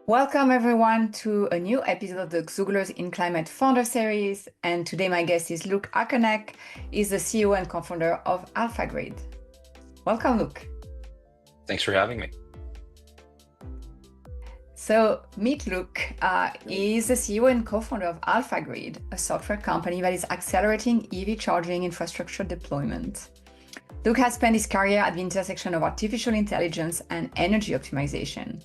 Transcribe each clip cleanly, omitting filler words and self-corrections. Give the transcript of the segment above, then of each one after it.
Welcome everyone to a new episode of the Xugler's in Climate Founder Series. And today my guest is Luke Ackerknecht. He's the CEO and co-founder of Alphagrid. Welcome, Luke. Thanks for having me. So meet Luke. He's the CEO and co-founder of Alphagrid, a software company that is accelerating EV charging infrastructure deployment. Luke has spent his career at the intersection of artificial intelligence and energy optimization.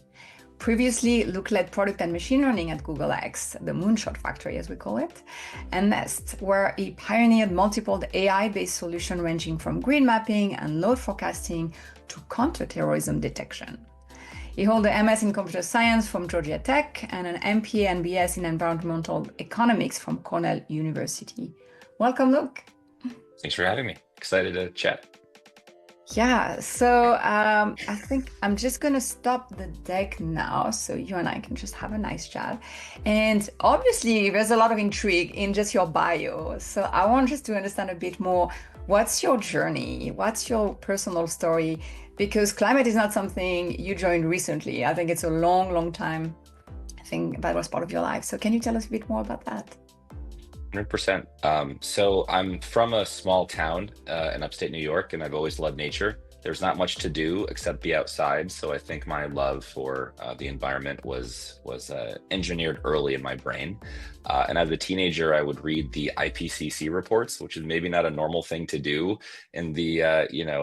Previously, Luke led product and machine learning at Google X, the moonshot factory as we call it, and Nest, where he pioneered multiple AI-based solutions ranging from grid mapping and load forecasting to counter-terrorism detection. He holds an MS in computer science from Georgia Tech and an MPA and BS in environmental economics from Cornell University. Welcome, Luke. Thanks for having me. Excited to chat. Yeah, so I think I'm just going to stop the deck now so you and I can just have a nice chat. And obviously, there's a lot of intrigue in just your bio. So I want just to understand a bit more, what's your journey? What's your personal story? Because climate is not something you joined recently. I think it's a long, long time. I think that was part of your life. So can you tell us a bit more about that? 100%. So I'm from a small town in upstate New York, and I've always loved nature. There's not much to do except be outside. So I think my love for the environment was engineered early in my brain. And as a teenager, I would read the IPCC reports, which is maybe not a normal thing to do in the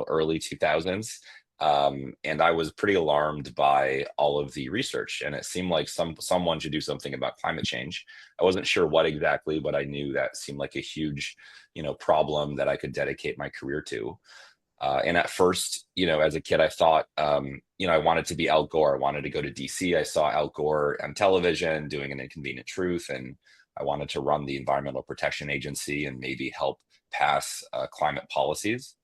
early 2000s. And I was pretty alarmed by all of the research, and it seemed like someone should do something about climate change. I wasn't sure what exactly, but I knew that seemed like a huge, problem that I could dedicate my career to. And at first, as a kid, I thought, I wanted to be Al Gore. I wanted to go to DC. I saw Al Gore on television doing an Inconvenient Truth, and I wanted to run the Environmental Protection Agency and maybe help pass climate policies.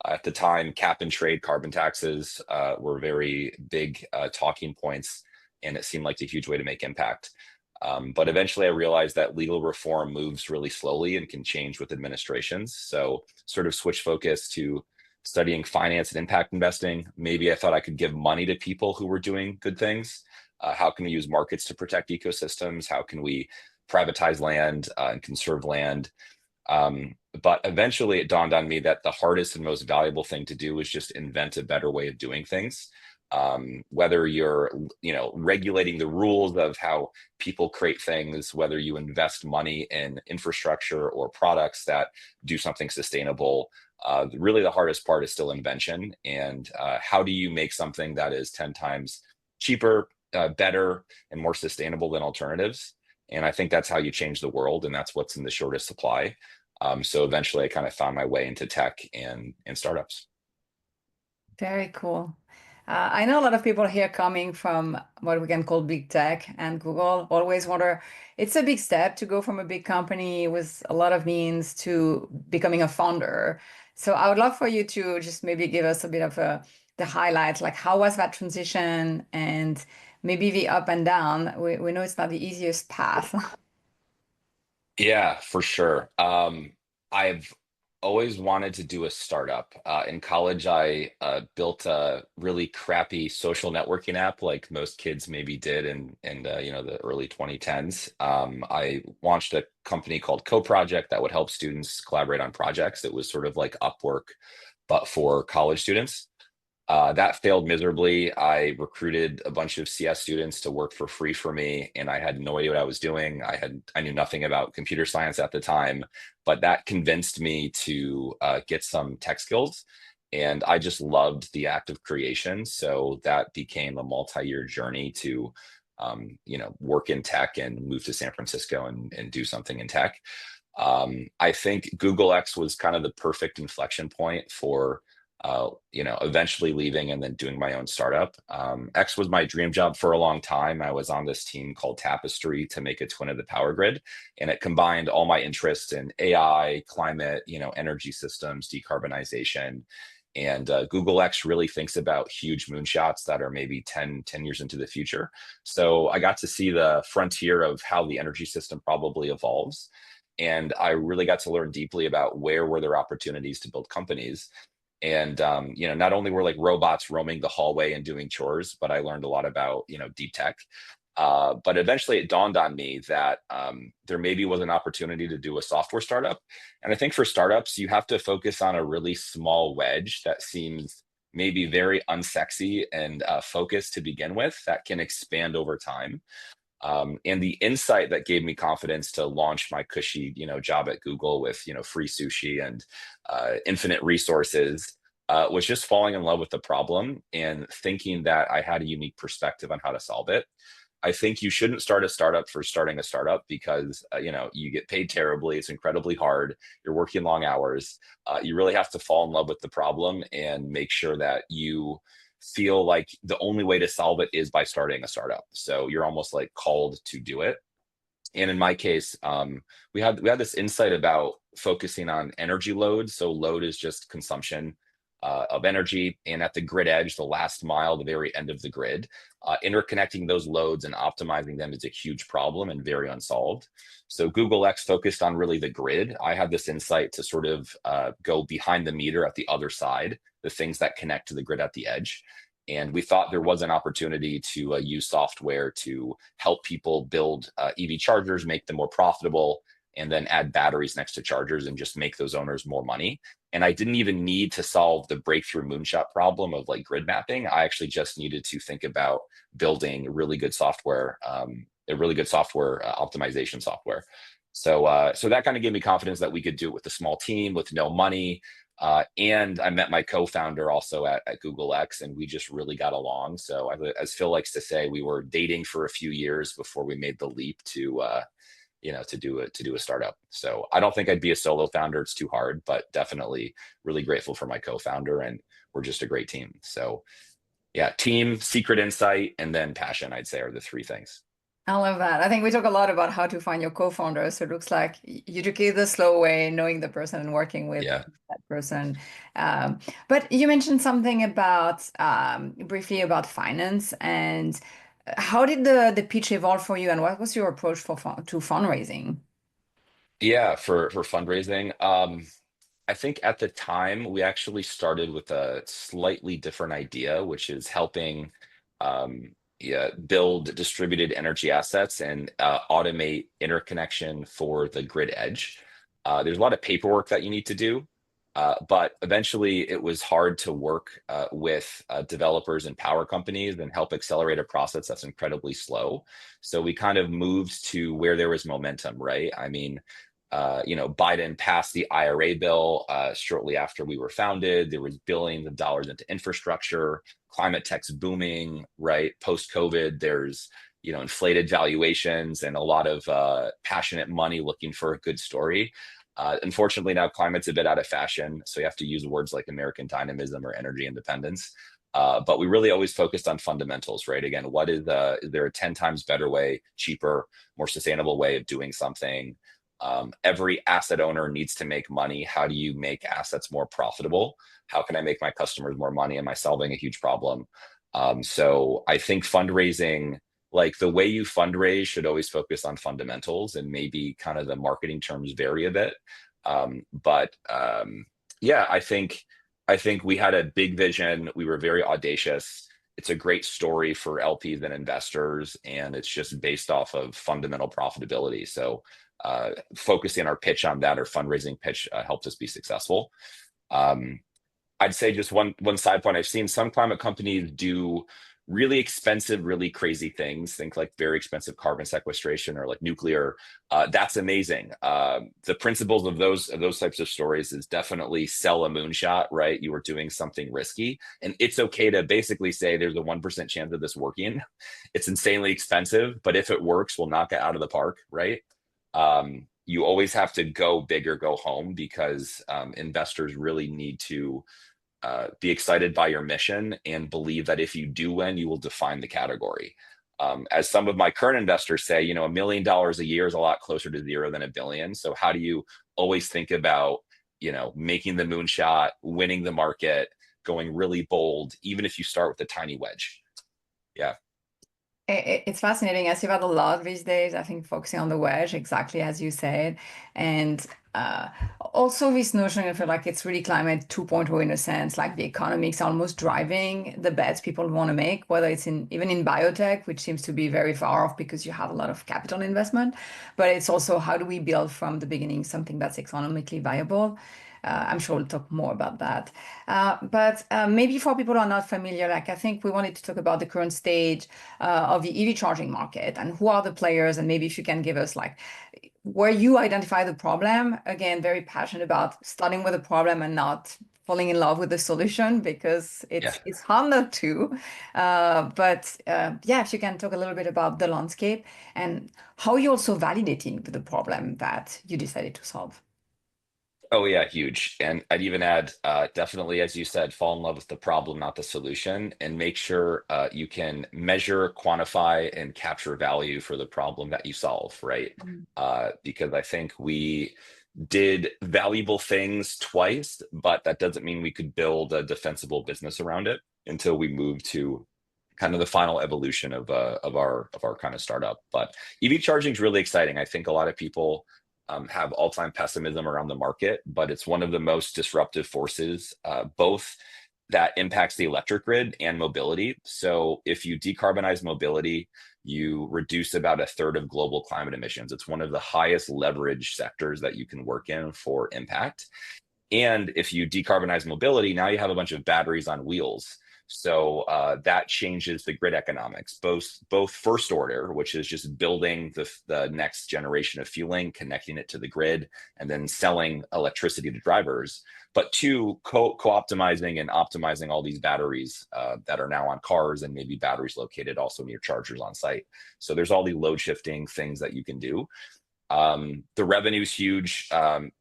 At the time, cap and trade carbon taxes were very big talking points, and it seemed like a huge way to make impact. But eventually I realized that legal reform moves really slowly and can change with administrations. So sort of switch focus to studying finance and impact investing. Maybe I thought I could give money to people who were doing good things. How can we use markets to protect ecosystems? How can we privatize land and conserve land? But eventually it dawned on me that the hardest and most valuable thing to do is just invent a better way of doing things. Whether you're, regulating the rules of how people create things, whether you invest money in infrastructure or products that do something sustainable, really the hardest part is still invention. And how do you make something that is 10 times cheaper, better, and more sustainable than alternatives? And I think that's how you change the world, and that's what's in the shortest supply. So eventually I kind of found my way into tech and startups. Very cool. I know a lot of people here coming from what we can call big tech, and Google always wonder, it's a big step to go from a big company with a lot of means to becoming a founder. So I would love for you to just maybe give us a bit of the highlights, like how was that transition and maybe the up and down. We know it's not the easiest path. Yeah, for sure. I've always wanted to do a startup. In college, I built a really crappy social networking app, like most kids maybe did in the early 2010s. I launched a company called Co-Project that would help students collaborate on projects. It was sort of like Upwork, but for college students. That failed miserably. I recruited a bunch of CS students to work for free for me, and I had no idea what I was doing. I knew nothing about computer science at the time, but that convinced me to get some tech skills. And I just loved the act of creation. So that became a multi-year journey to, work in tech and move to San Francisco and do something in tech. I think Google X was kind of the perfect inflection point for eventually leaving and then doing my own startup. X was my dream job for a long time. I was on this team called Tapestry to make a twin of the power grid, and it combined all my interests in AI, climate, energy systems, decarbonization. And Google X really thinks about huge moonshots that are maybe 10 years into the future. So I got to see the frontier of how the energy system probably evolves. And I really got to learn deeply about where were there opportunities to build companies. And not only were like robots roaming the hallway and doing chores, but I learned a lot about deep tech. But eventually it dawned on me that there maybe was an opportunity to do a software startup. And I think for startups, you have to focus on a really small wedge that seems maybe very unsexy and focused to begin with that can expand over time. And the insight that gave me confidence to launch my cushy, job at Google with, free sushi and infinite resources was just falling in love with the problem and thinking that I had a unique perspective on how to solve it. I think you shouldn't start a startup for starting a startup because you get paid terribly. It's incredibly hard. You're working long hours. You really have to fall in love with the problem and make sure that you feel like the only way to solve it is by starting a startup. So you're almost like called to do it. And in my case, we had this insight about focusing on energy load. So load is just consumption of energy, and at the grid edge, the last mile, the very end of the grid, interconnecting those loads and optimizing them is a huge problem and very unsolved. So Google X focused on really the grid. I had this insight to sort of go behind the meter at the other side, the things that connect to the grid at the edge. And we thought there was an opportunity to use software to help people build EV chargers, make them more profitable, and then add batteries next to chargers and just make those owners more money. And I didn't even need to solve the breakthrough moonshot problem of like grid mapping. I actually just needed to think about building really good software, a really good software optimization software. So that kind of gave me confidence that we could do it with a small team with no money. And I met my co-founder also at Google X, and we just really got along. So as Phil likes to say, we were dating for a few years before we made the leap to do a startup. So I don't think I'd be a solo founder. It's too hard, but definitely really grateful for my co-founder, and we're just a great team. So yeah, team, secret insight, and then passion, I'd say, are the three things. I love that. I think we talk a lot about how to find your co-founder. So it looks like you took it the slow way, knowing the person and working with Yeah. that person. But you mentioned something about briefly about finance, and how did the pitch evolve for you, and what was your approach to fundraising? Yeah, for fundraising. I think at the time we actually started with a slightly different idea, which is helping yeah, build distributed energy assets and automate interconnection for the grid edge. There's a lot of paperwork that you need to do, but eventually it was hard to work with developers and power companies and help accelerate a process that's incredibly slow. So we kind of moved to where there was momentum, right? I mean, Biden passed the IRA bill shortly after we were founded. There was billions of dollars into infrastructure. Climate tech's booming, right? Post COVID, there's inflated valuations and a lot of passionate money looking for a good story. Unfortunately, now climate's a bit out of fashion, so you have to use words like American dynamism or energy independence. But we really always focused on fundamentals, right? Again, is there a 10 times better way, cheaper, more sustainable way of doing something? Every asset owner needs to make money. How do you make assets more profitable? How can I make my customers more money? Am I solving a huge problem? So I think fundraising, like the way you fundraise, should always focus on fundamentals, and maybe kind of the marketing terms vary a bit. But yeah, I think we had a big vision. We were very audacious. It's a great story for LPs and investors, and it's just based off of fundamental profitability. So focusing our pitch on that, or fundraising pitch, helped us be successful. Um, I'd say just one side point. I've seen some climate companies do really expensive, really crazy things. Think like very expensive carbon sequestration or like nuclear. That's amazing. The principles of those types of stories is definitely sell a moonshot, right? You are doing something risky, and it's okay to basically say there's a 1% chance of this working. It's insanely expensive, but if it works, we'll knock it out of the park, right? You always have to go big or go home, because investors really need to be excited by your mission and believe that if you do win, you will define the category. As some of my current investors say, $1 million a year is a lot closer to zero than a billion. So how do you always think about, making the moonshot, winning the market, going really bold, even if you start with a tiny wedge? Yeah. It's fascinating. I see that a lot these days. I think focusing on the wedge, exactly as you said. And uh, also this notion, I feel like it's really climate 2.0 in a sense, like the economics are almost driving the bets people want to make, whether it's in even in biotech, which seems to be very far off because you have a lot of capital investment, but it's also how do we build from the beginning something that's economically viable. I'm sure we'll talk more about that. But maybe for people who are not familiar, like I think we wanted to talk about the current stage of the EV charging market and who are the players, and maybe if you can give us like where you identify the problem. Again, very passionate about starting with a problem and not falling in love with the solution because Yeah. it's hard not to. But yeah, if you can talk a little bit about the landscape and how you're also validating the problem that you decided to solve. Oh yeah, huge. And I'd even add, definitely, as you said, fall in love with the problem, not the solution, and make sure you can measure, quantify, and capture value for the problem that you solve, right? Mm. Because I think we did valuable things twice, but that doesn't mean we could build a defensible business around it until we move to kind of the final evolution of our kind of startup. But EV charging is really exciting. I think a lot of people have all-time pessimism around the market, but it's one of the most disruptive forces, both that impacts the electric grid and mobility. So if you decarbonize mobility, you reduce about a third of global climate emissions. It's one of the highest leverage sectors that you can work in for impact. And if you decarbonize mobility, now you have a bunch of batteries on wheels. So that changes the grid economics, both first order, which is just building the next generation of fueling, connecting it to the grid, and then selling electricity to drivers. But two, co-optimizing and optimizing all these batteries that are now on cars and maybe batteries located also near chargers on site. So there's all these load shifting things that you can do. The revenue is huge.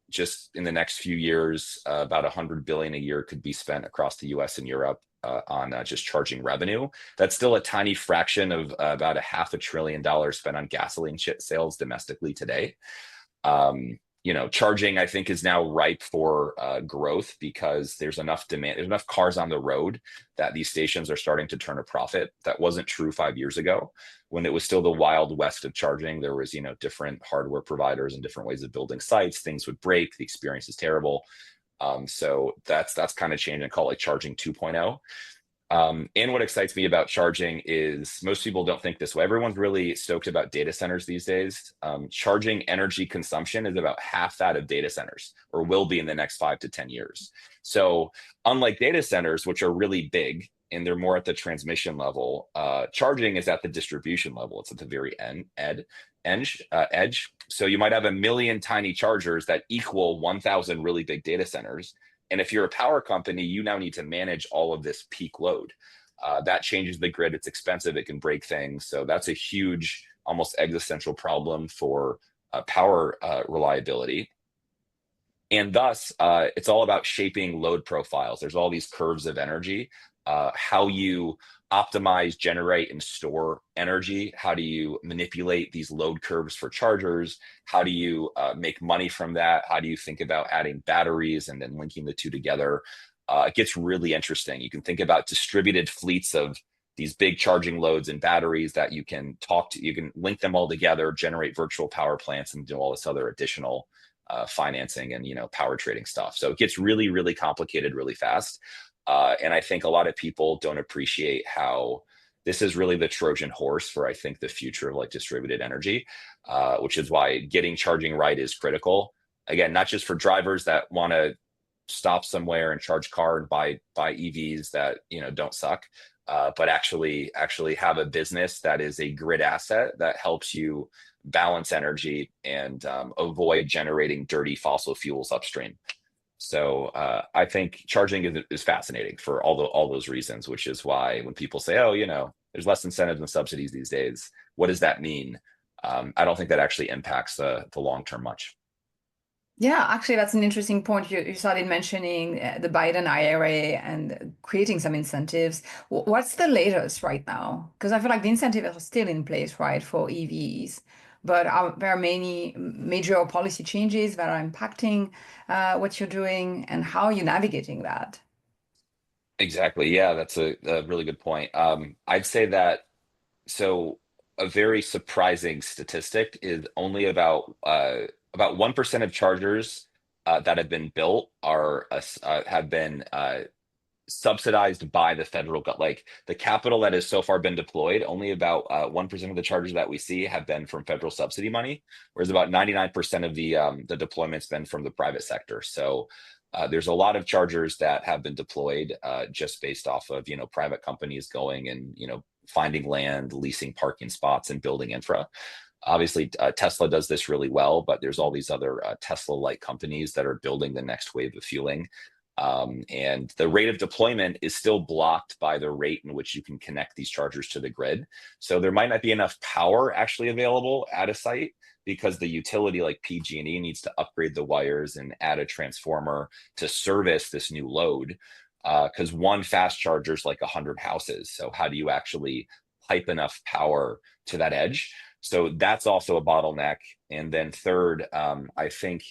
Just in the next few years, about 100 billion a year could be spent across the U.S. and Europe on just charging revenue. That's still a tiny fraction of about a $500 billion spent on gasoline sales domestically today. Charging, I think, is now ripe for growth because there's enough demand, there's enough cars on the road that these stations are starting to turn a profit. That wasn't true 5 years ago when it was still the wild west of charging. There was, different hardware providers and different ways of building sites. Things would break. The experience is terrible. So that's kind of changed and call it like charging 2.0. And what excites me about charging is most people don't think this way. Everyone's really stoked about data centers these days. Charging energy consumption is about half that of data centers, or will be in the next 5 to 10 years. So, unlike data centers, which are really big and they're more at the transmission level, charging is at the distribution level. It's at the very edge. So you might have a million tiny chargers that equal 1,000 really big data centers. And if you're a power company, you now need to manage all of this peak load. That changes the grid. It's expensive. It can break things. So that's a huge, almost existential problem for power reliability. And thus, it's all about shaping load profiles. There's all these curves of energy, how you optimize, generate, and store energy. How do you manipulate these load curves for chargers? How do you make money from that? How do you think about adding batteries and then linking the two together? It gets really interesting. You can think about distributed fleets of these big charging loads and batteries that you can you can link them all together, generate virtual power plants, and do all this other additional financing and power trading stuff. So it gets really, really complicated really fast. And I think a lot of people don't appreciate how this is really the Trojan horse for, I think, the future of like distributed energy, which is why getting charging right is critical. Again, not just for drivers that want to stop somewhere and charge car and buy EVs that don't suck, but actually have a business that is a grid asset that helps you balance energy and avoid generating dirty fossil fuels upstream. So I think charging is fascinating for all those reasons, which is why when people say, "Oh, there's less incentives and subsidies these days," what does that mean? I don't think that actually impacts the long term much. Yeah, actually, that's an interesting point. You started mentioning the Biden IRA and creating some incentives. What's the latest right now? Because I feel like the incentives are still in place, right, for EVs, but there are many major policy changes that are impacting what you're doing and how you're navigating that. Exactly. Yeah, that's a really good point. I'd say that so a very surprising statistic is only about about 1% of chargers that have been built have been subsidized by the federal like the capital that has so far been deployed. Only about 1% of the chargers that we see have been from federal subsidy money, whereas about 99% of the deployment's been from the private sector. So there's a lot of chargers that have been deployed just based off of private companies going and finding land, leasing parking spots, and building infra. Obviously, Tesla does this really well, but there's all these other Tesla-like companies that are building the next wave of fueling. And the rate of deployment is still blocked by the rate in which you can connect these chargers to the grid. So there might not be enough power actually available at a site because the utility like PG&E needs to upgrade the wires and add a transformer to service this new load. Because one fast charger is like 100 houses. So how do you actually pipe enough power to that edge? So that's also a bottleneck. And then third, I think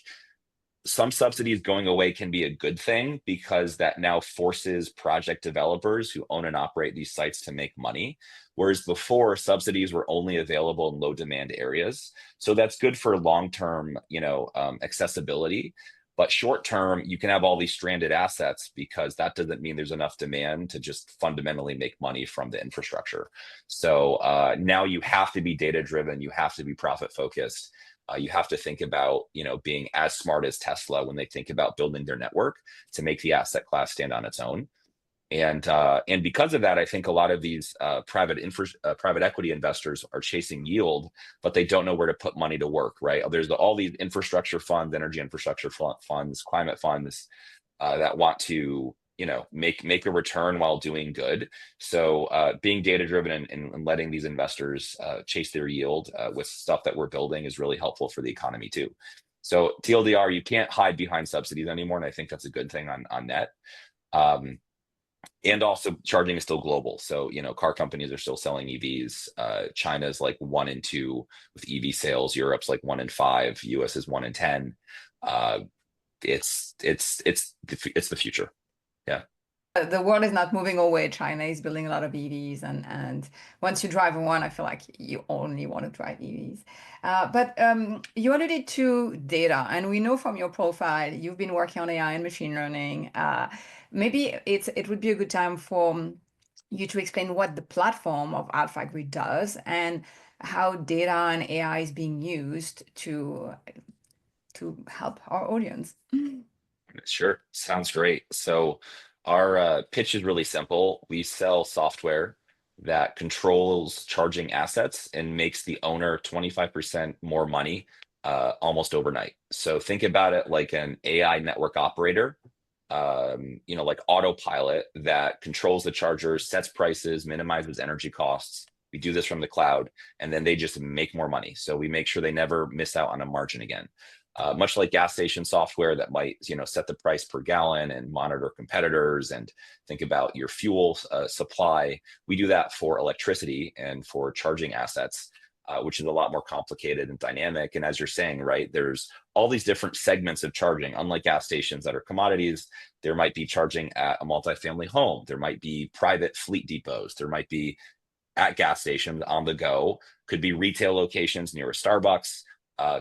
some subsidies going away can be a good thing because that now forces project developers who own and operate these sites to make money. Whereas before, subsidies were only available in low demand areas. So that's good for long-term, accessibility. But short term, you can have all these stranded assets because that doesn't mean there's enough demand to just fundamentally make money from the infrastructure. So now you have to be data driven, you have to be profit focused. You have to think about, being as smart as Tesla when they think about building their network to make the asset class stand on its own. And because of that, I think a lot of these private equity investors are chasing yield, but they don't know where to put money to work. Right? There's all these infrastructure funds, energy infrastructure funds, climate funds that want to make a return while doing good. So being data driven and letting these investors chase their yield with stuff that we're building is really helpful for the economy too. So TLDR, you can't hide behind subsidies anymore, and I think that's a good thing on net. And also charging is still global. So, car companies are still selling EVs. China's like 1 in 2 with EV sales. Europe's like 1 in 5. US is 1 in 10. It's the future. Yeah. The world is not moving away. China is building a lot of EVs, and once you drive one, I feel like you only want to drive EVs. But you alluded to data, and we know from your profile you've been working on AI and machine learning. Maybe it would be a good time for you to explain what the platform of AlphaGrid does and how data and AI is being used to help our audience. Sure. Sounds great. So our pitch is really simple. We sell software that controls charging assets and makes the owner 25% more money almost overnight. So think about it like an AI network operator, like autopilot that controls the chargers, sets prices, minimizes energy costs. We do this from the cloud, and then they just make more money. So we make sure they never miss out on a margin again. Much like gas station software that might, set the price per gallon and monitor competitors and think about your fuel supply. We do that for electricity and for charging assets, which is a lot more complicated and dynamic. And as you're saying, right, there's all these different segments of charging. Unlike gas stations that are commodities, there might be charging at a multifamily home. There might be private fleet depots. There might be at gas stations on the go. Could be retail locations near a Starbucks.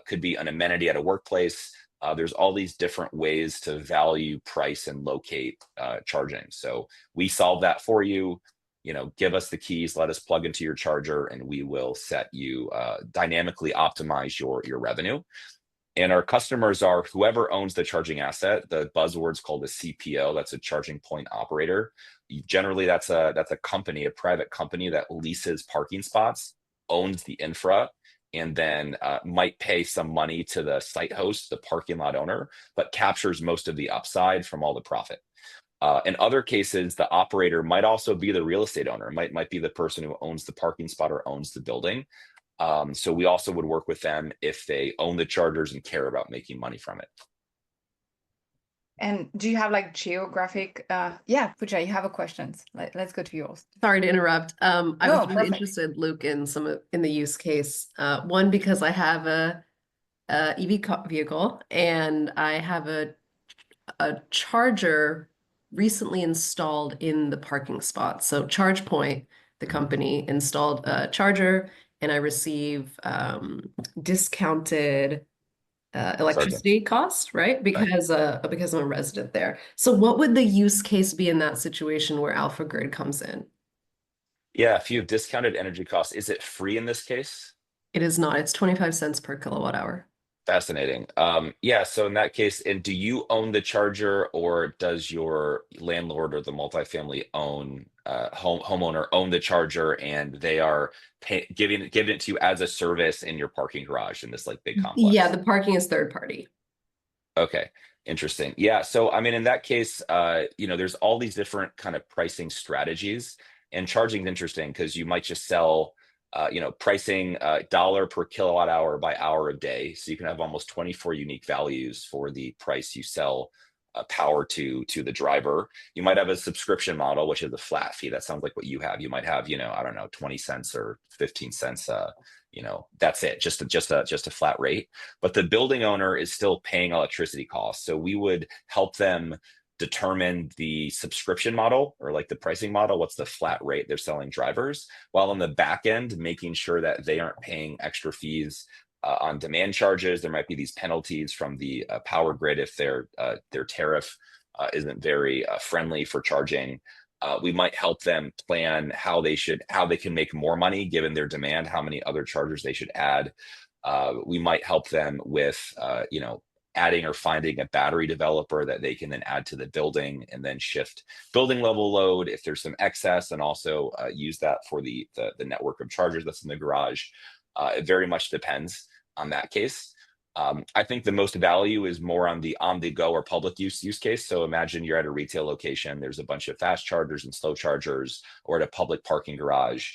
Could be an amenity at a workplace. There's all these different ways to value, price, and locate charging. So we solve that for you. Give us the keys, let us plug into your charger, and we will set you dynamically optimize your revenue. And our customers are whoever owns the charging asset. The buzzword's called a CPO. That's a charging point operator. Generally, that's a company, a private company that leases parking spots, owns the infra, and then might pay some money to the site host, the parking lot owner, but captures most of the upside from all the profit. In other cases, the operator might also be the real estate owner, might be the person who owns the parking spot or owns the building. So we also would work with them if they own the chargers and care about making money from it. And do you have like geographic? Yeah, Pooja, you have a question. Let's go to yours. Sorry to interrupt. I was really perfect. interested, Luke, in the use case. One, because I have a EV vehicle and I have a charger recently installed in the parking spot. So ChargePoint, the company, installed a charger, and I receive discounted Charging. electricity cost, right? Because I'm a resident there. So what would the use case be in that situation where Alpha Grid comes in? Yeah, if you have discounted energy costs, is it free in this case? It is not. It's 25 cents per kilowatt hour. Fascinating. Yeah, so in that case, and do you own the charger, or does your landlord or the multifamily homeowner own the charger, and they are giving it to you as a service in your parking garage in this like big Yeah, complex? the parking is third party. Okay, interesting. Yeah, so I mean, in that case, there's all these different kind of pricing strategies, and charging is interesting because you might just sell, pricing dollar per kilowatt hour by hour of day, so you can have almost 24 unique values for the price you sell power to the driver. You might have a subscription model, which is a flat fee. That sounds like what you have. You might have, I don't know, 20 cents or 15 cents. That's it, just a flat rate. But the building owner is still paying electricity costs. So we would help them determine the subscription model or like the pricing model, what's the flat rate they're selling drivers, while on the back end, making sure that they aren't paying extra fees on demand charges. There might be these penalties from the power grid if their tariff isn't very friendly for charging. We might help them plan how they can make more money given their demand, how many other chargers they should add. We might help them with, adding or finding a battery developer that they can then add to the building and then shift building level load if there's some excess, and also use that for the network of chargers that's in the garage. It very much depends on that case. I think the most value is more on the go or public use case. So imagine you're at a retail location, there's a bunch of fast chargers and slow chargers, or at a public parking garage.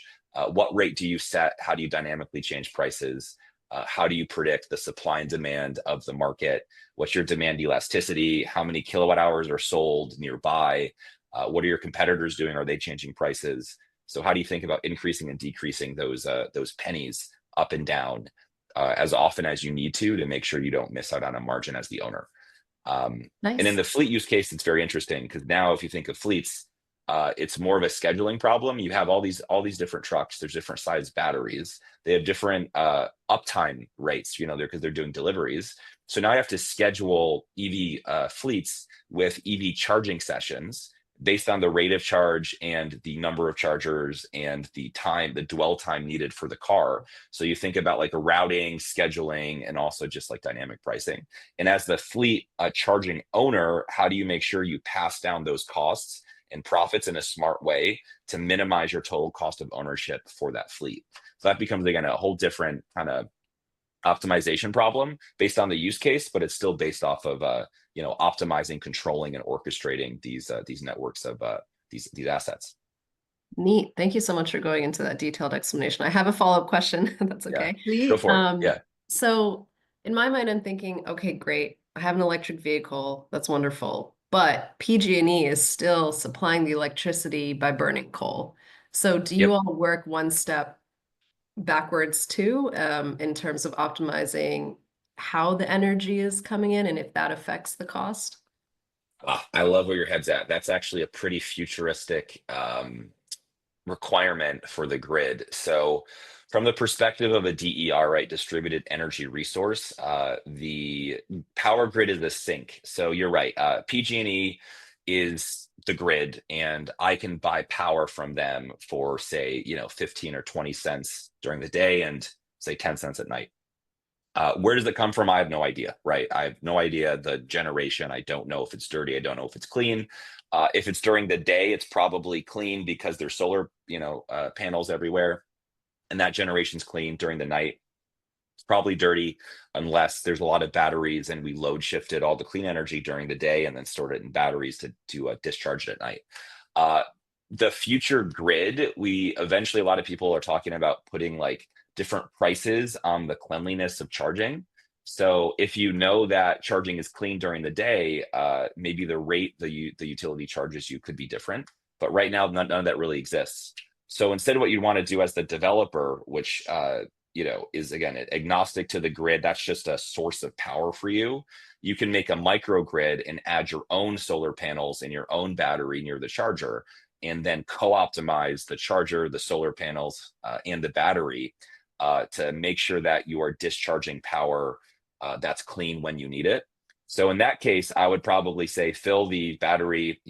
What rate do you set? How do you dynamically change prices? How do you predict the supply and demand of the market? What's your demand elasticity? How many kilowatt hours are sold nearby? What are your competitors doing? Are they changing prices? So how do you think about increasing and decreasing those pennies up and down as often as you need to make sure you don't miss out on a margin as the owner? And in Nice. the fleet use case, it's very interesting because now if you think of fleets, it's more of a scheduling problem. You have all these different trucks. There's different size batteries. They have different uptime rates, because they're doing deliveries. So now you have to schedule EV fleets with EV charging sessions based on the rate of charge and the number of chargers and the dwell time needed for the car. So you think about like a routing, scheduling, and also just like dynamic pricing. And as the fleet charging owner, how do you make sure you pass down those costs and profits in a smart way to minimize your total cost of ownership for that fleet? So that becomes, again, a whole different kind of optimization problem based on the use case, but it's still based off of optimizing, controlling, and orchestrating these networks of these assets. Neat. Thank you so much for going into that detailed explanation. I have a follow-up question. That's Yeah, okay. go for it. Yeah. So in my mind, I'm thinking, okay, great. I have an electric vehicle. That's wonderful. But PG&E is still supplying the electricity by burning coal. So do you Yep. all work one step backwards too, in terms of optimizing how the energy is coming in and if that affects the cost? I love where your head's at. That's actually a pretty futuristic requirement for the grid. So from the perspective of a DER, right, distributed energy resource, the power grid is a sink. So you're right. PG&E is the grid, and I can buy power from them for, say, 15 or 20 cents during the day and say 10 cents at night. Where does it come from? I have no idea, right? I have no idea the generation. I don't know if it's dirty. I don't know if it's clean. If it's during the day, it's probably clean because there's solar, panels everywhere, and that generation's clean. During the night, it's probably dirty unless there's a lot of batteries and we load shifted all the clean energy during the day and then stored it in batteries to discharge it at night. The future grid, a lot of people are talking about putting like different prices on the cleanliness of charging. So if you know that charging is clean during the day, maybe the rate the utility charges you could be different. But right now, none of that really exists. So instead, what you want to do as the developer, which is again agnostic to the grid, that's just a source of power for you. You can make a microgrid and add your own solar panels and your own battery near the charger, and then co-optimize the charger, the solar panels, and the battery to make sure that you are discharging power that's clean when you need it. So in that case, I would probably say fill the battery,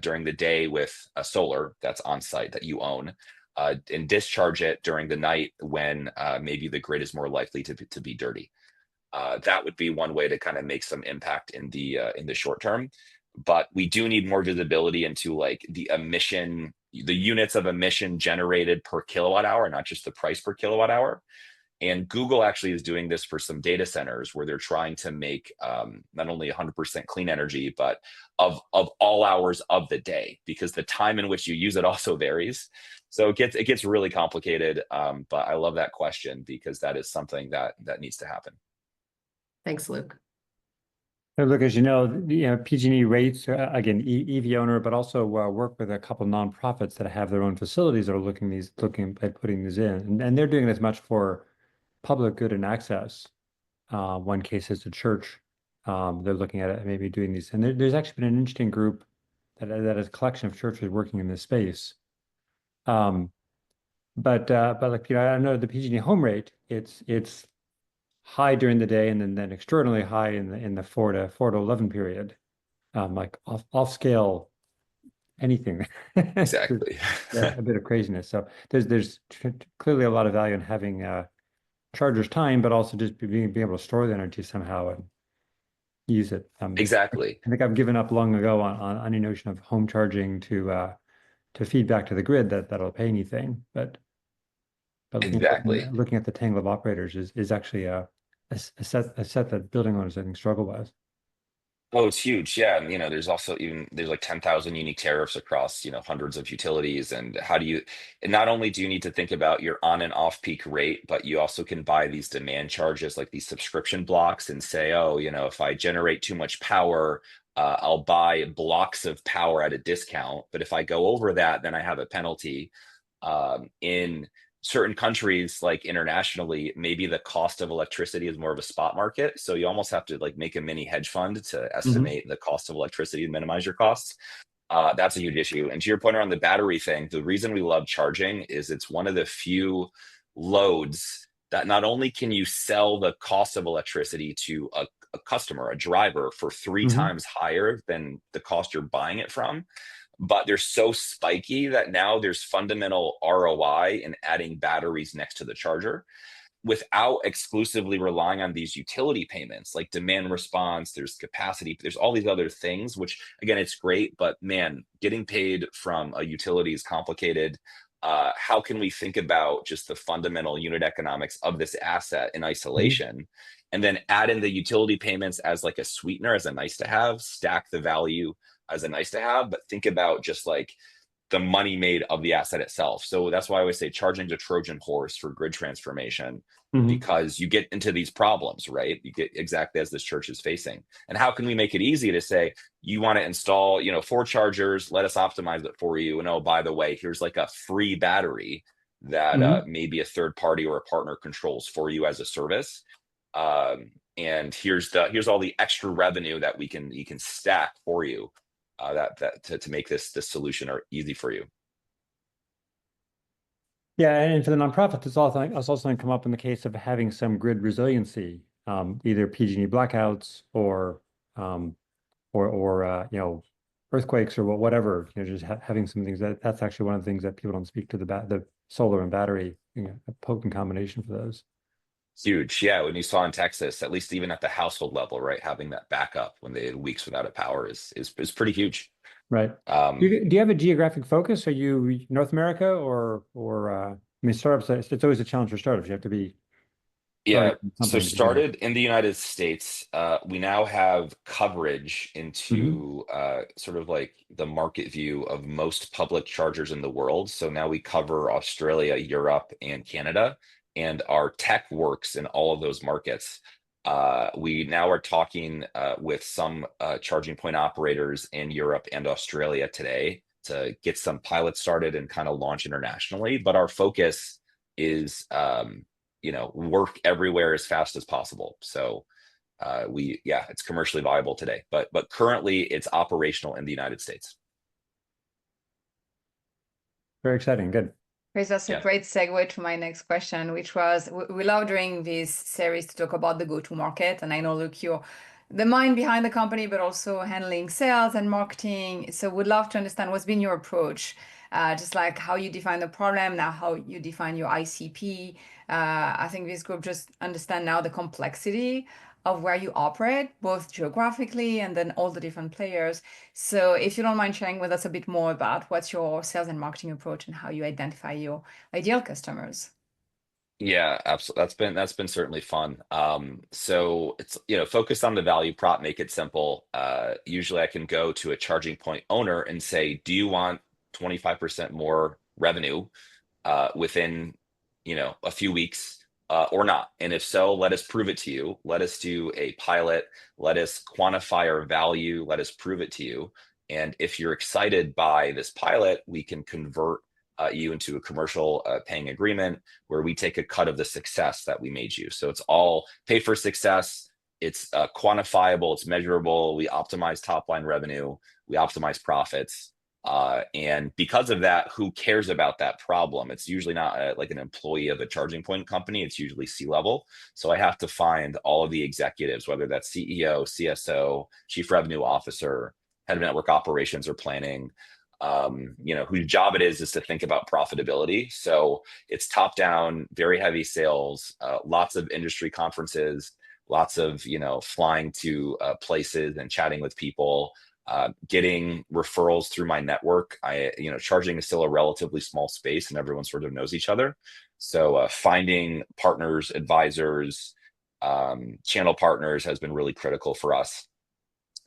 during the day with a solar that's on site that you own, and discharge it during the night when maybe the grid is more likely to be dirty. That would be one way to kind of make some impact in the short term. But we do need more visibility into like the units of emission generated per kilowatt hour, not just the price per kilowatt hour. And Google actually is doing this for some data centers where they're trying to make not only 100% clean energy, but of all hours of the day, because the time in which you use it also varies. So it gets really complicated. But I love that question because that is something that needs to happen. Thanks, Luke. Look, as you know, PG&E rates, again, EV owner, but also work with a couple nonprofits that have their own facilities that are looking at putting these in. And they're doing as much for public good and access. One case is a church. They're looking at it, maybe doing these. And there's actually been an interesting group that is a collection of churches working in this space. But like, I know the PG&E home rate, it's high during the day and then extraordinarily high in the 4 to 11 period, like off scale anything. Exactly. Yeah, a bit of craziness. So there's clearly a lot of value in having chargers time, but also just being able to store the energy somehow and use it. Exactly. I think I've given up long ago on any notion of home charging to feed back to the grid that'll pay anything, but Exactly. looking at the tangle of operators is actually a set that building owners I think struggle with. Oh, it's huge. Yeah. And, there's also there's like 10,000 unique tariffs across, hundreds of utilities. And not only do you need to think about your on and off peak rate, but you also can buy these demand charges, like these subscription blocks and say, oh, if I generate too much power, I'll buy blocks of power at a discount. But if I go over that, then I have a penalty. In certain countries, like internationally, maybe the cost of electricity is more of a spot market. So you almost have to like make a mini hedge fund to estimate the cost of electricity and minimize your costs. That's a huge issue. And to your point around the battery thing, the reason we love charging is it's one of the few loads that not only can you sell the cost of electricity to a customer, a driver, for 3 times higher than the cost you're buying it from, but they're so spiky that now there's fundamental ROI in adding batteries next to the charger without exclusively relying on these utility payments like demand response. There's capacity, there's all these other things, which again, it's great, but man, getting paid from a utility is complicated. How can we think about just the fundamental unit economics of this asset in isolation, and then add in the utility payments as like a sweetener, as a nice to have, stack the value as a nice to have, but think about just like the money made of the asset itself. So that's why I always say charging a Trojan horse for grid transformation, because you get into these problems, right? You get exactly as this church is facing. And how can we make it easy to say, you want to install, 4 chargers, let us optimize it for you. And oh, by the way, here's like a free battery that maybe a third party or a partner controls for you as a service. And here's all the extra revenue that you can stack for you. To make this solution easy for you. Yeah, and for the nonprofits, it's also going to come up in the case of having some grid resiliency, either PG&E blackouts or earthquakes or whatever. Just having some things that's actually one of the things that people don't speak to, the solar and battery, a potent combination for those. Huge. Yeah. When you saw in Texas, at least even at the household level, right, having that backup when they had weeks without a power is pretty huge. Right. Do you have a geographic focus? Are you North America or I mean, startups, it's always a challenge for startups. You have to be. Yeah. So started in the United States. We now have coverage into sort of like the market view of most public chargers in the world. So now we cover Australia, Europe, and Canada. And our tech works in all of those markets. We now are talking with some charging point operators in Europe and Australia today to get some pilots started and kind of launch internationally. But our focus is, work everywhere as fast as possible. So it's commercially viable today, but currently it's operational in the United States. Very exciting. Good. Chris, that's a Yeah. great segue to my next question, which was we love during this series to talk about the go-to-market. And I know, look, you're the mind behind the company, but also handling sales and marketing. So we'd love to understand what's been your approach, just like how you define the problem, now how you define your ICP. I think this group just understand now the complexity of where you operate, both geographically and then all the different players. So if you don't mind sharing with us a bit more about what's your sales and marketing approach and how you identify your ideal customers. Yeah, absolutely. That's been certainly fun. So it's, focus on the value prop, make it simple. Usually I can go to a charging point owner and say, do you want 25% more revenue within, a few weeks or not? And if so, let us prove it to you. Let us do a pilot. Let us quantify our value. Let us prove it to you. And if you're excited by this pilot, we can convert you into a commercial paying agreement where we take a cut of the success that we made you. So it's all pay for success. It's quantifiable. It's measurable. We optimize top line revenue. We optimize profits. And because of that, who cares about that problem? It's usually not like an employee of a charging point company. It's usually C-level. So I have to find all of the executives, whether that's CEO, CSO, chief revenue officer, head of network operations or planning, whose job it is to think about profitability. So it's top down, very heavy sales, lots of industry conferences, lots of, flying to places and chatting with people. Getting referrals through my network. Charging is still a relatively small space and everyone sort of knows each other. So finding partners, advisors, channel partners has been really critical for us.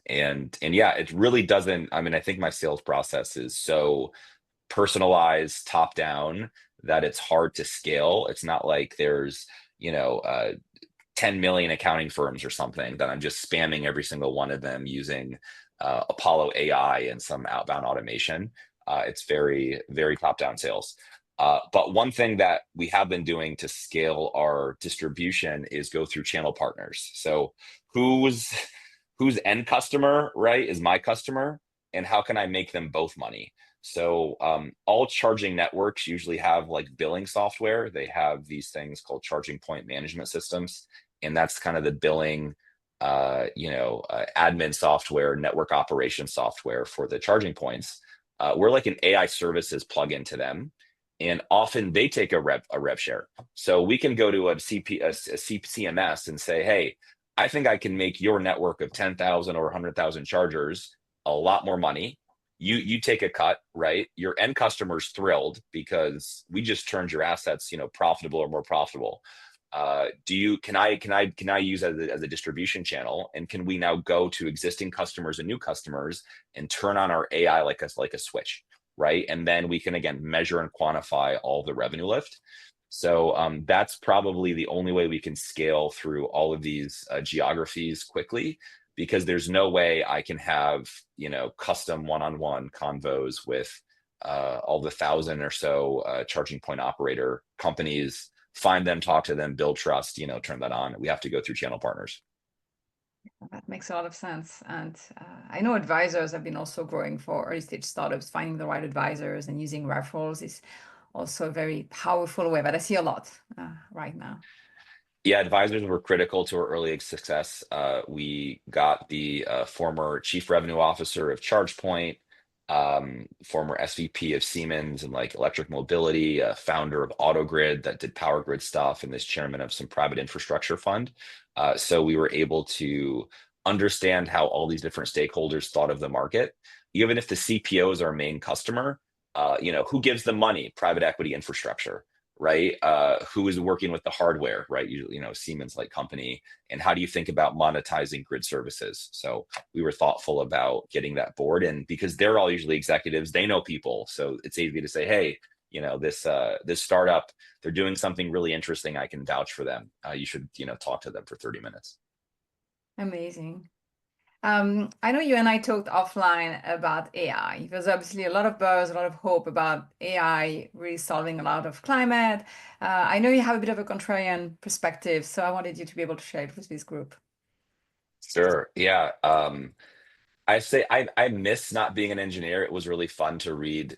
And yeah, it really doesn't, I think my sales process is so personalized, top down, that it's hard to scale. It's not like there's, 10 million accounting firms or something that I'm just spamming every single one of them using Apollo AI and some outbound automation. It's very, very top-down sales. But one thing that we have been doing to scale our distribution is go through channel partners. So whose end customer, right, is my customer, and how can I make them both money? So all charging networks usually have like billing software. They have these things called charging point management systems, and that's kind of the billing admin software, network operation software for the charging points. We're like an AI services plugin to them, and often they take a rev share. So we can go to a CMS and say, hey, I think I can make your network of 10,000 or 100,000 chargers a lot more money. You take a cut, right? Your end customer's thrilled because we just turned your assets, profitable or more profitable. Can I use as a distribution channel, and can we now go to existing customers and new customers and turn on our AI like a switch, right? And then we can again measure and quantify all the revenue lift. So that's probably the only way we can scale through all of these geographies quickly, because there's no way I can have custom one-on-one convos with all the 1,000 or so charging point operator companies. Find them, talk to them, build trust, turn that on. We have to go through channel partners. That makes a lot of sense. And I know advisors have been also growing for early stage startups. Finding the right advisors and using referrals is also a very powerful way, but I see a lot right now. Yeah, advisors were critical to our early success. We got the former chief revenue officer of ChargePoint, former SVP of Siemens and like electric mobility, founder of AutoGrid that did power grid stuff, and this chairman of some private infrastructure fund. So we were able to understand how all these different stakeholders thought of the market. Even if the CPO is our main customer, who gives them money? Private equity infrastructure, right? Who is working with the hardware, right? Siemens like company. And how do you think about monetizing grid services? So we were thoughtful about getting that board, and because they're all usually executives, they know people. So it's easy to say, hey, this startup, they're doing something really interesting. I can vouch for them. You should, talk to them for 30 minutes. Amazing. I know you and I talked offline about AI. There's obviously a lot of buzz, a lot of hope about AI really solving a lot of climate. I know you have a bit of a contrarian perspective, so I wanted you to be able to share it with this group. Sure. Yeah. I say I miss not being an engineer. It was really fun to read,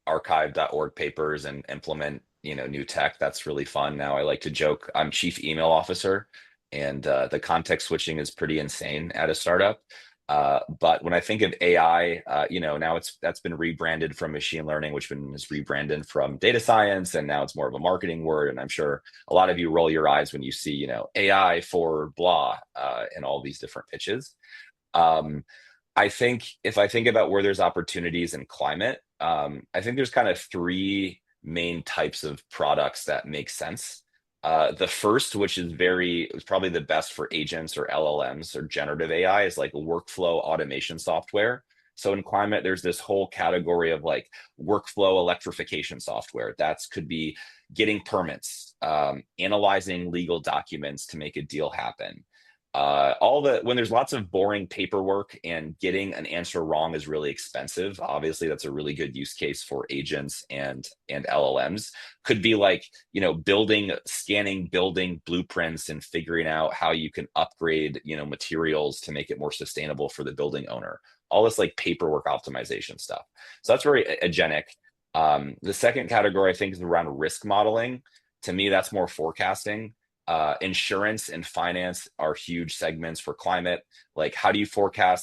archive.org papers and implement, new tech. That's really fun. Now I like to joke I'm chief email officer, and the context switching is pretty insane at a startup. But when I think of AI, now that's been rebranded from machine learning, which is rebranded from data science, and now it's more of a marketing word. And I'm sure a lot of you roll your eyes when you see, AI for blah, and all these different pitches. Um, I think if I think about where there's opportunities in climate, I think there's kind of three main types of products that make sense. The first, which is probably the best for agents or LLMs or generative AI, is like workflow automation software. So in climate, there's this whole category of like workflow electrification software. Could be getting permits, analyzing legal documents to make a deal happen. When there's lots of boring paperwork and getting an answer wrong is really expensive. Obviously, that's a really good use case for agents and LLMs. Could be like, scanning building blueprints and figuring out how you can upgrade, materials to make it more sustainable for the building owner. All this like paperwork optimization stuff. So that's very agentic. The second category I think is around risk modeling. To me, that's more forecasting. Insurance and finance are huge segments for climate. Like, how do you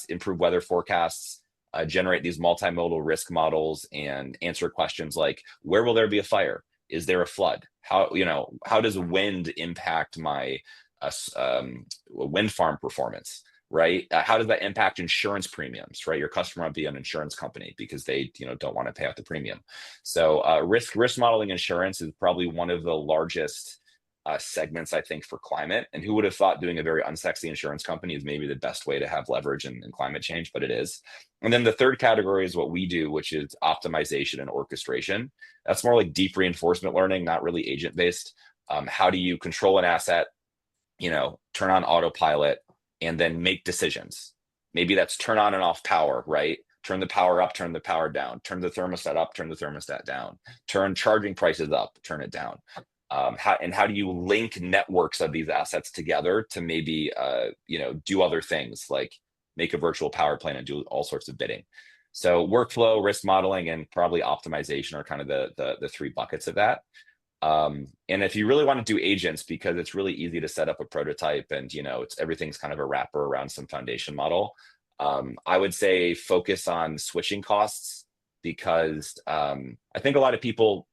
improve weather forecasts, generate these multimodal risk models, and answer questions like, where will there be a fire? Is there a flood? How does wind impact my wind farm performance? Right? How does that impact insurance premiums? Right? Your customer might be an insurance company because they, don't want to pay out the premium. So risk modeling insurance is probably one of the largest segments, I think, for climate. And who would have thought doing a very unsexy insurance company is maybe the best way to have leverage in climate change, but it is. And then the third category is what we do, which is optimization and orchestration. That's more like deep reinforcement learning, not really agent-based. How do you control an asset, turn on autopilot, and then make decisions? Maybe that's turn on and off power, right? Turn the power up, turn the power down, turn the thermostat up, turn the thermostat down, turn charging prices up, turn it down. How do you link networks of these assets together to maybe do other things like make a virtual power plant and do all sorts of bidding? So workflow, risk modeling, and probably optimization are kind of the three buckets of that. And if you really want to do agents, because it's really easy to set up a prototype and everything's kind of a wrapper around some foundation model, I would say focus on switching costs, because I think a lot of people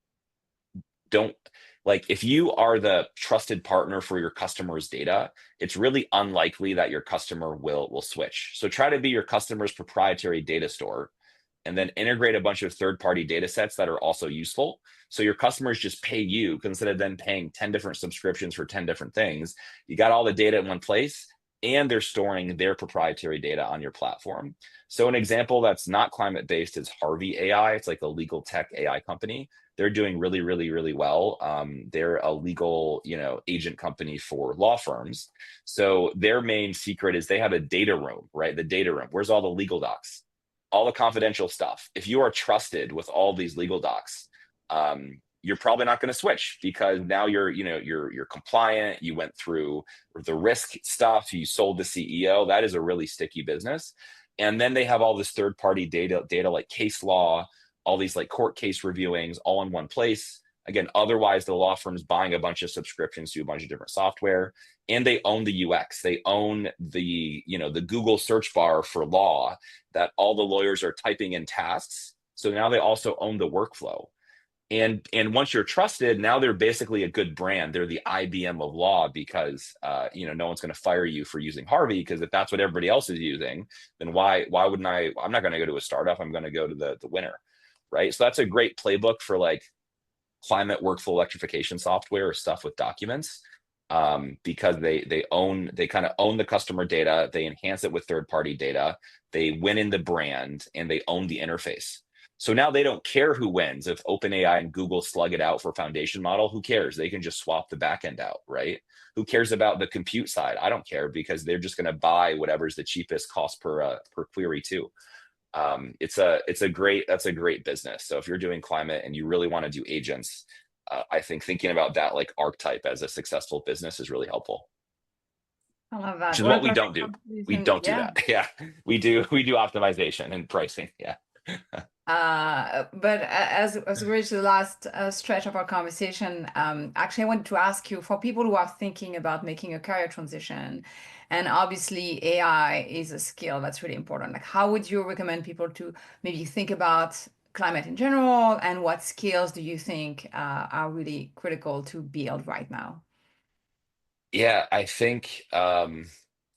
don't like, if you are the trusted partner for your customer's data, it's really unlikely that your customer will switch. So try to be your customer's proprietary data store, and then integrate a bunch of third-party data sets that are also useful. So your customers just pay you, because instead of them paying 10 different subscriptions for 10 different things, you got all the data in one place, and they're storing their proprietary data on your platform. So an example that's not climate-based is Harvey AI. It's like a legal tech AI company. They're doing really, really, really well. They're a legal, agent company for law firms. So their main secret is they have a data room, right? The data room. Where's all the legal docs? All the confidential stuff. If you are trusted with all these legal docs, you're probably not going to switch, because now you're compliant. You went through the risk stuff. You sold the CEO. That is a really sticky business. And then they have all this third-party data like case law, all these like court case reviewings, all in one place. Again, otherwise the law firm's buying a bunch of subscriptions to a bunch of different software, and they own the UX. They own the Google search bar for law that all the lawyers are typing in tasks. So now they also own the workflow. And once you're trusted, now they're basically a good brand. They're the IBM of law, because no one's going to fire you for using Harvey, because if that's what everybody else is using, then why wouldn't I? I'm not going to go to a startup. I'm going to go to the winner, right? So that's a great playbook for like climate workflow electrification software or stuff with documents, because they kind of own the customer data. They enhance it with third-party data. They win in the brand, and they own the interface. So now they don't care who wins. If OpenAI and Google slug it out for foundation model, who cares? They can just swap the backend out, right? Who cares about the compute side? I don't care, because they're just going to buy whatever's the cheapest cost per query too. That's a great business. So if you're doing climate and you really want to do agents, I think thinking about that like archetype as a successful business is really helpful. I love which that. is What a what we perfect don't do. We conversation. don't do Yeah. that. Yeah, we do optimization and pricing. Yeah. But as we reach the last stretch of our conversation, actually, I wanted to ask you for people who are thinking about making a career transition, and obviously AI is a skill that's really important. Like, how would you recommend people to maybe think about climate in general, and what skills do you think are really critical to build right now? Yeah, I think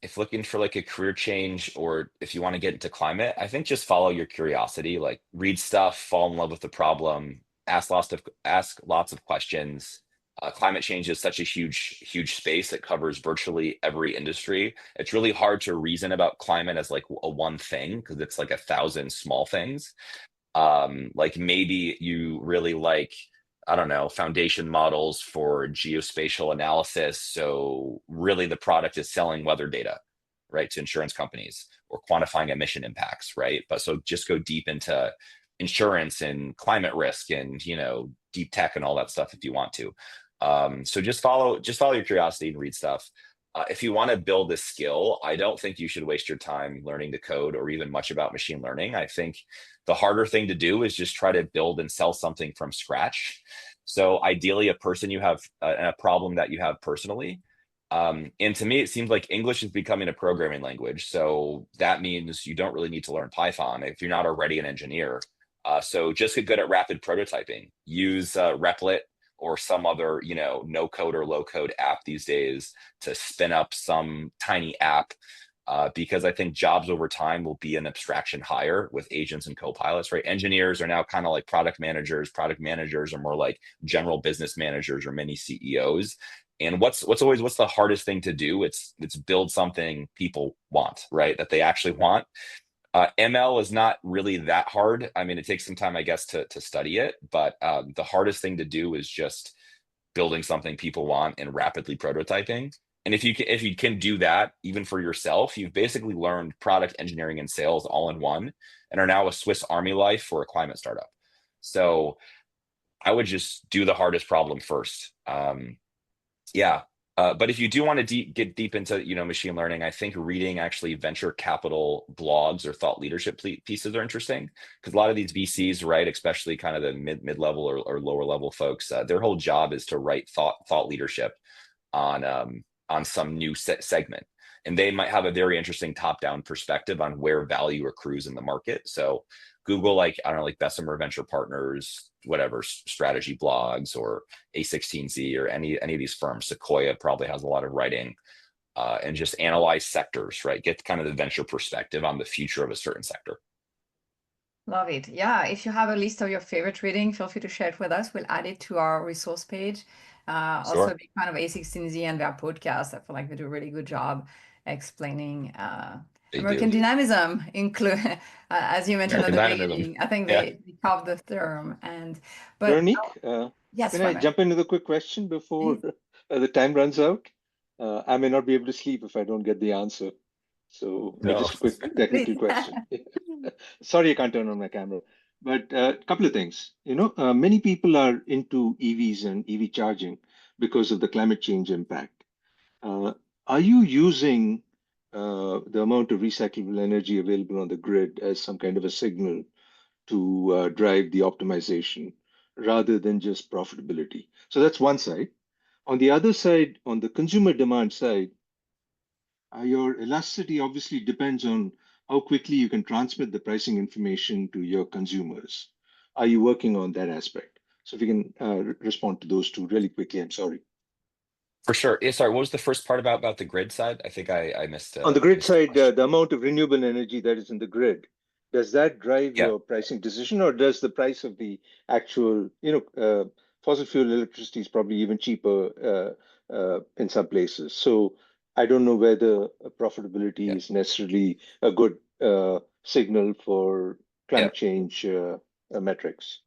if looking for like a career change or if you want to get into climate, I think just follow your curiosity, like read stuff, fall in love with the problem, ask lots of questions. Climate change is such a huge space that covers virtually every industry. It's really hard to reason about climate as like a one thing because it's like a thousand small things. Like maybe you really like, I don't know, foundation models for geospatial analysis, so really the product is selling weather data, right, to insurance companies, or quantifying emission impacts, right? But so just go deep into insurance and climate risk and, you know, deep tech and all that stuff if you want to. So just follow your curiosity and read stuff. If you want to build a skill, I don't think you should waste your time learning to code or even much about machine learning. I think the harder thing to do is just try to build and sell something from scratch. So ideally, a person you have a problem that you have personally. And to me, it seems like English is becoming a programming language. So that means you don't really need to learn Python if you're not already an engineer. So just get good at rapid prototyping. Use Replit or some other, you know, no code or low code app these days to spin up some tiny app, because I think jobs over time will be an abstraction higher with agents and co-pilots, right? Engineers are now kind of like product managers. Product managers are more like general business managers or mini CEOs. And what's the hardest thing to do? It's build something people want, right? That they actually want. ML is not really that hard. I mean, it takes some time, I guess, to study it, but the hardest thing to do is just building something people want and rapidly prototyping. And if you can do that even for yourself, you've basically learned product engineering and sales all in one and are now a Swiss Army life for a climate startup. So I would just do the hardest problem first. Yeah. But if you do want to get deep into, you know, machine learning, I think reading actually venture capital blogs or thought leadership pieces are interesting because a lot of these VCs, right, especially kind of the mid level or lower level folks, their whole job is to write thought leadership on some new segment, and they might have a very interesting top down perspective on where value accrues in the market. So Google, like, I don't know, like Bessemer Venture Partners, whatever, strategy blogs, or A16Z, or any of these firms. Sequoia probably has a lot of writing, and just analyze sectors, right? Get kind of the venture perspective on the future of a certain sector. Love it. Yeah, if you have a list of your favorite reading, feel free to share it with us. We'll add it to our resource page. Also, a Sure, big fan of A16Z and their podcast. I feel like they do a really good job explaining they American do. dynamism, include as you mentioned at American the dynamism. beginning. I think Yeah, they carved the term. But Veronique, yes, can I Raymond, jump in with a quick question before please. the time runs out? I may not be able to sleep if I don't get the answer. So no. just a quick technical Please. question. Sorry, I can't turn on my camera. But a couple of things. Many people are into EVs and EV charging because of the climate change impact. Uh, are you using the amount of recyclable energy available on the grid as some kind of a signal to drive the optimization rather than just profitability? So that's one side. On the other side, on the consumer demand side, your elasticity obviously depends on how quickly you can transmit the pricing information to your consumers. Are you working on that aspect? So if you can respond to those two really quickly, I'm sorry. For sure. Yeah, sorry, what was the first part about the grid side? I think I On the grid missed the side, question. the amount of renewable energy that is in the grid, does that drive Yeah. your pricing decision, or does the price of the actual, fossil fuel electricity is probably even cheaper in some places. So I don't know whether profitability Yeah. is necessarily a good signal for Yeah. climate change metrics.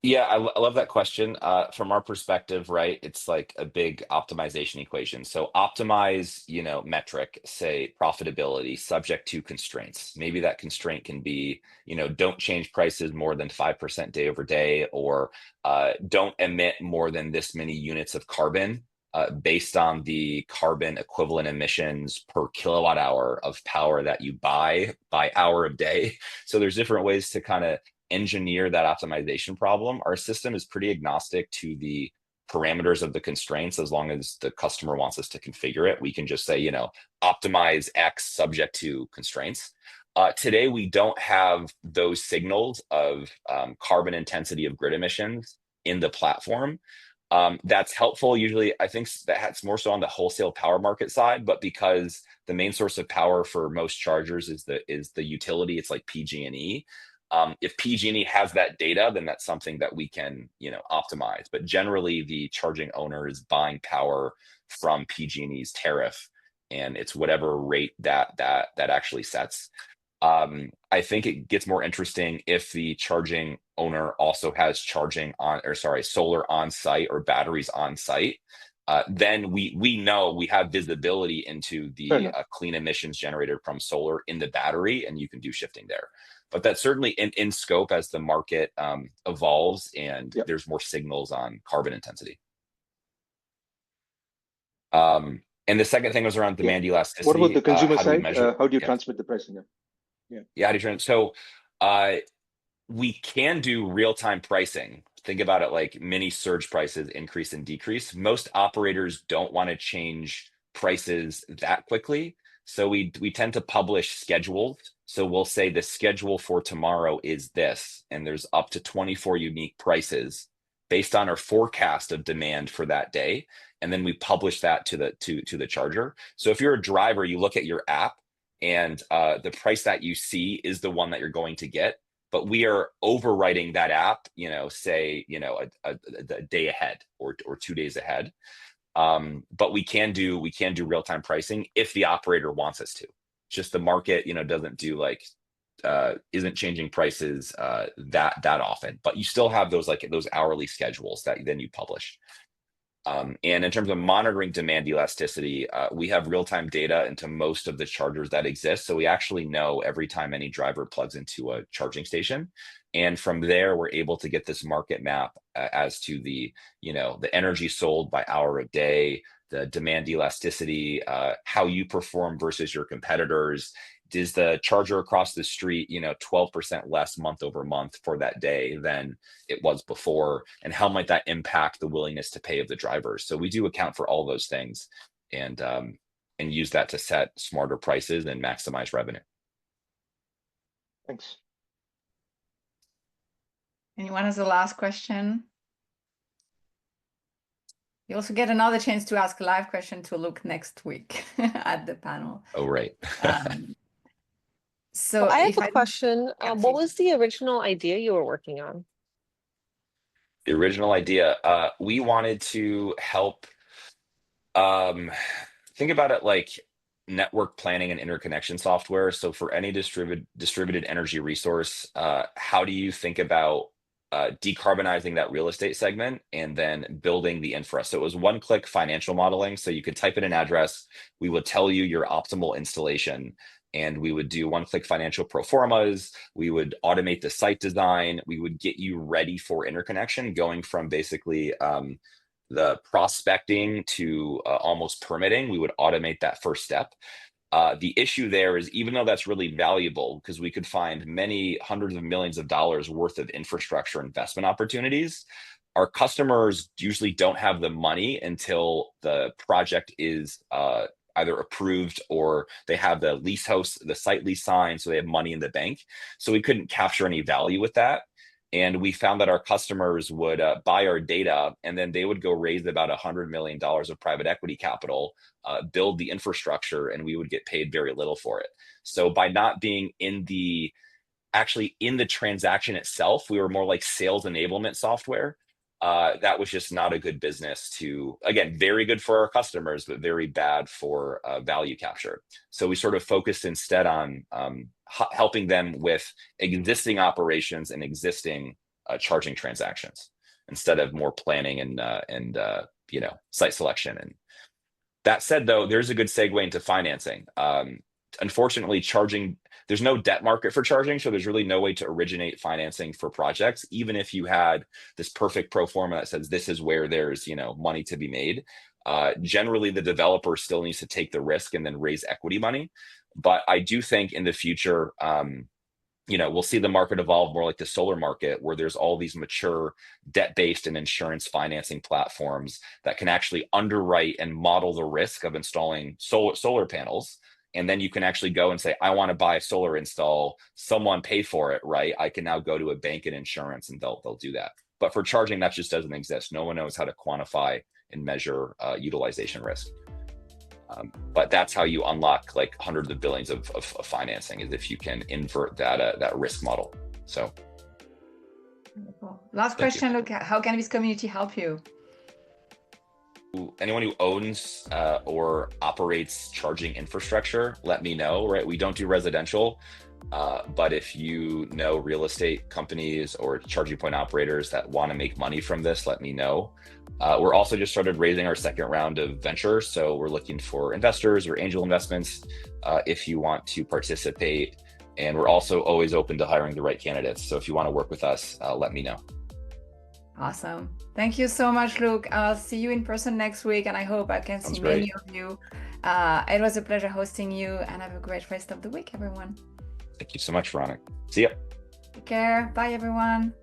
Yeah, I love that question. From our perspective, right, it's like a big optimization equation. So optimize, you know, metric, say profitability, subject to constraints. Maybe that constraint can be, you know, don't change prices more than 5% day over day, or don't emit more than this many units of carbon based on the carbon equivalent emissions per kilowatt hour of power that you buy by hour of day. So there's different ways to kind of engineer that optimization problem. Our system is pretty agnostic to the parameters of the constraints. As long as the customer wants us to configure it, we can just say, optimize X subject to constraints. Today, we don't have those signals of carbon intensity of grid emissions in the platform. That's helpful. Usually, I think that's more so on the wholesale power market side, but because the main source of power for most chargers is the utility, it's like PG&E. If PG&E has that data, then that's something that we can, optimize. But generally, the charging owner is buying power from PG&E's tariff, and it's whatever rate that actually sets. I think it gets more interesting if the charging owner also has solar on site or batteries on site. Then we know we have visibility into the clean emissions generated from solar in the battery, and you can do shifting there. But that's certainly in scope as the market evolves and there's more signals on carbon intensity. And the second thing was around demand elasticity. What about the consumer side? How do you Yeah. transmit the pricing? So we can do real-time pricing. Think about it like mini surge prices, increase and decrease. Most operators don't want to change prices that quickly. So we tend to publish schedules. So we'll say the schedule for tomorrow is this, and there's up to 24 unique prices based on our forecast of demand for that day. And then we publish that to the charger. So if you're a driver, you look at your app, and the price that you see is the one that you're going to get. But we are overwriting that app, say, a day ahead or 2 days ahead. But we can do real-time pricing if the operator wants us to. Just the market, doesn't do isn't changing prices that often. But you still have those hourly schedules that then you publish. And in terms of monitoring demand elasticity, we have real-time data into most of the chargers that exist. So we actually know every time any driver plugs into a charging station. And from there, we're able to get this market map as to the energy sold by hour of day, the demand elasticity, how you perform versus your competitors. Is the charger across the street, 12% less month over month for that day than it was before? And how might that impact the willingness to pay of the drivers? So we do account for all those things and use that to set smarter prices and maximize revenue. Thanks. Anyone has a last question? You also get another chance to ask a live question to Luke next week at the panel. Oh, right. So I have a question. Yeah, What please. was the original idea you were working on? The original idea, we wanted to help think about it like network planning and interconnection software. So for any distributed energy resource, how do you think about decarbonizing that real estate segment and then building the infra? So it was one-click financial modeling. So you could type in an address, we would tell you your optimal installation, and we would do one-click financial pro formas. We would automate the site design. We would get you ready for interconnection, going from basically the prospecting to almost permitting. We would automate that first step. The issue there is, even though that's really valuable, because we could find many hundreds of millions of dollars worth of infrastructure investment opportunities, our customers usually don't have the money until the project is either approved or they have the site lease signed, so they have money in the bank. So we couldn't capture any value with that. And we found that our customers would buy our data, and then they would go raise about $100 million of private equity capital, build the infrastructure, and we would get paid very little for it. So by not being actually in the transaction itself, we were more like sales enablement software. That was just not a good business again, very good for our customers, but very bad for value capture. So we sort of focused instead on helping them with existing operations and existing charging transactions instead of more planning and site selection. And that said, though, there's a good segue into financing. Unfortunately, there's no debt market for charging, so there's really no way to originate financing for projects. Even if you had this perfect pro forma that says this is where there's money to be made, Generally, the developer still needs to take the risk and then raise equity money. But I do think in the future, we'll see the market evolve more like the solar market, where there's all these mature debt-based and insurance financing platforms that can actually underwrite and model the risk of installing solar panels. And then you can actually go and say, I want to buy a solar install, someone pay for it, right? I can now go to a bank and insurance and they'll do that. But for charging, that just doesn't exist. No one knows how to quantify and measure utilization risk. But that's how you unlock like hundreds of billions of financing, is if you can invert that risk model. So, last question, look, how can this community help you? Anyone who owns or operates charging infrastructure, let me know, right? We don't do residential, but if you know real estate companies or charging point operators that want to make money from this, let me know. We're also just started raising our second round of venture. So we're looking for investors or angel investments if you want to participate. And we're also always open to hiring the right candidates. So if you want to work with us, let me know. Awesome. Thank you so much, Luke. I'll see you in person next week, and I hope I can see many of you. It was a pleasure hosting you, and have a great rest of the week, everyone. Thank you so much, Veronique. See ya. Take care. Bye, everyone.